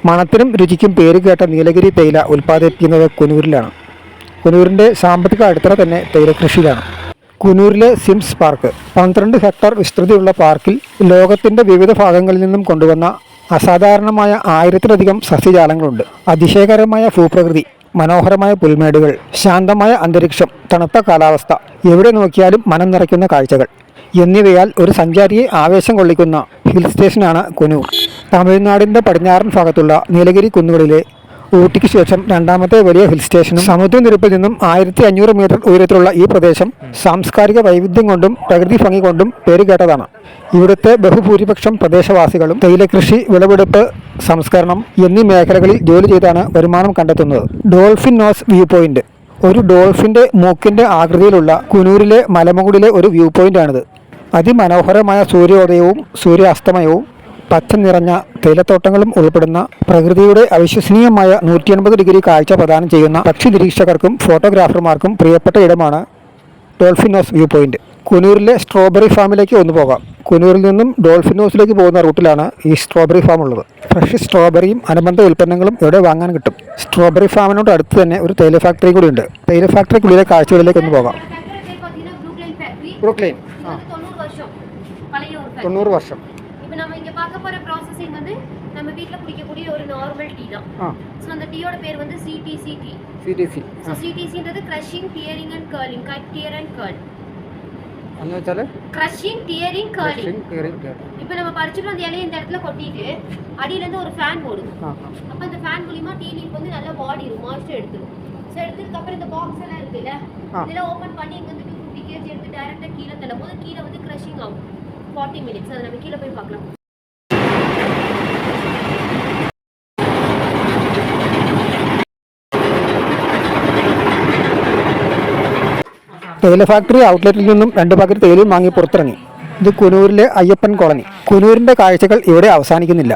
മണത്തിനും രുചിക്കും പേര് കേട്ട നീലഗിരി തേയില ഉൽപ്പാദിപ്പിക്കുന്നത് കുനൂരിലാണ്. കുനൂരിൻ്റെ സാമ്പത്തിക അടിത്തറ തന്നെ തേയില കൃഷിയിലാണ്. കുനൂരിലെ സിംസ് പാർക്ക് 12 ഹെക്ടർ വിസ്തൃതിയുള്ള പാർക്കിൽ ലോകത്തിൻ്റെ വിവിധ ഭാഗങ്ങളിൽ നിന്നും കൊണ്ടുവന്ന അസാധാരണമായ 1000-ലധികം സസ്യജാലങ്ങളുണ്ട്. അതിശയകരമായ ഭൂപ്രകൃതി, മനോഹരമായ പുൽമേടുകൾ, ശാന്തമായ അന്തരീക്ഷം, തണുത്ത കാലാവസ്ഥ, എവിടെ നോക്കിയാലും മനം നിറയ്ക്കുന്ന കാഴ്ചകൾ എന്നിവയാൽ ഒരു സഞ്ചാരിയെ ആവേശം കൊള്ളിക്കുന്ന ഹിൽ സ്റ്റേഷനാണ് കുനൂർ. തമിഴ്നാടിൻ്റെ പടിഞ്ഞാറൻ ഭാഗത്തുള്ള നീലഗിരി കുന്നുകളിലെ ഊട്ടിക്ക് ശേഷം രണ്ടാമത്തെ വലിയ ഹിൽ സ്റ്റേഷനും സമുദ്രനിരപ്പിൽ നിന്നും 1500 മീറ്റർ ഉയരത്തിലുള്ള ഈ പ്രദേശം സാംസ്കാരിക വൈവിധ്യം കൊണ്ടും പ്രകൃതി ഭംഗി കൊണ്ടും പേരുകേട്ടതാണ്. ഇവിടുത്തെ ബഹുഭൂരിപക്ഷം പ്രദേശവാസികളും തേയിലകൃഷി, വിളവെടുപ്പ്, സംസ്കരണം എന്നീ മേഖലകളിൽ ജോലി ചെയ്താണ് വരുമാനം കണ്ടെത്തുന്നത്. ഡോൾഫിൻ നോസ് വ്യൂ പോയിന്റ്, ഒരു ഡോൾഫിൻ്റെ മൂക്കിൻ്റെ ആകൃതിയിലുള്ള കുനൂരിലെ മലമുകളിലെ ഒരു വ്യൂ പോയിന്റാണിത്. അതിമനോഹരമായ സൂര്യോദയവും സൂര്യാസ്തമയവും പച്ച നിറഞ്ഞ തേയിലത്തോട്ടങ്ങളും ഉൾപ്പെടുന്ന പ്രകൃതിയുടെ അവിശ്വസനീയമായ 180 ഡിഗ്രി കാഴ്ച പ്രദാനം ചെയ്യുന്ന പക്ഷി നിരീക്ഷകർക്കും ഫോട്ടോഗ്രാഫർമാർക്കും പ്രിയപ്പെട്ട ഇടമാണ് ഡോൾഫിൻ നോസ് വ്യൂ പോയിന്റ്. കുനൂരിലെ സ്ട്രോബെറി ഫാമിലേക്ക് ഒന്ന് പോകാം. കുനൂരിൽ നിന്നും ഡോൾഫിൻ നോസിലേക്ക് പോകുന്ന റൂട്ടിലാണ് ഈ സ്ട്രോബെറി ഫാം ഉള്ളത്. ഫ്രഷ് സ്ട്രോബെറിയും അനുബന്ധ ഉൽപ്പന്നങ്ങളും ഇവിടെ വാങ്ങാൻ കിട്ടും. സ്ട്രോബെറി ഫാമിനോട് അടുത്ത് തന്നെ ഒരു തേയില ഫാക്ടറി കൂടി ഉണ്ട്. തേയില ഫാക്ടറിക്കുള്ളിലെ കാഴ്ചകളിലേക്ക് ഒന്ന് പോകാം. ബ്രൂക്ക്ലൈൻ 90 വർഷം. இப்போ நம்ம இங்க பார்க்க போற ப்ராசஸிங் வந்து நம்ம வீட்ல குடிக்கக்கூடிய ஒரு நார்மல் டீ தான். சோ அந்த டீயோட பேர் வந்து CTC டீ. சோ CTCன்றது crushing, tearing and curling, cut, tear and curl. என்ன வெச்சால crushing, tearing, curling. இப்போ நம்ம பறிச்சிட்டு அந்த இலையை இந்த இடத்துல கொட்டிட்டு அடியில இருந்து ஒரு ஃபேன் ஓடும். அப்ப அந்த ஃபேன் மூலமா டீ லீஃப் வந்து நல்லா பாடிரும், மாய்ஸ்சர் எடுத்துரும். சோ எடுத்ததுக்கு அப்புறம் இந்த பாக்ஸ் எல்லாம் இருக்குல, இதெல்லாம் ஓபன் பண்ணி இங்க வந்து 250 kg எடுத்து டைரக்ட்டா கீழ தள்ளும்போது கீழ வந்து crushing ஆகும். 40 minutes. அத நம்ம கீழ போய் பார்க்கலாம். തേയില ഫാക്ടറി ഔട്ട്ലെറ്റിൽ നിന്നും 2 പാക്കറ്റ് തേയിലയും വാങ്ങി പുറത്തിറങ്ങി. ഇത് കുനൂരിലെ അയ്യപ്പൻ കോളനി. കുനൂരിൻ്റെ കാഴ്ചകൾ ഇവിടെ അവസാനിക്കുന്നില്ല.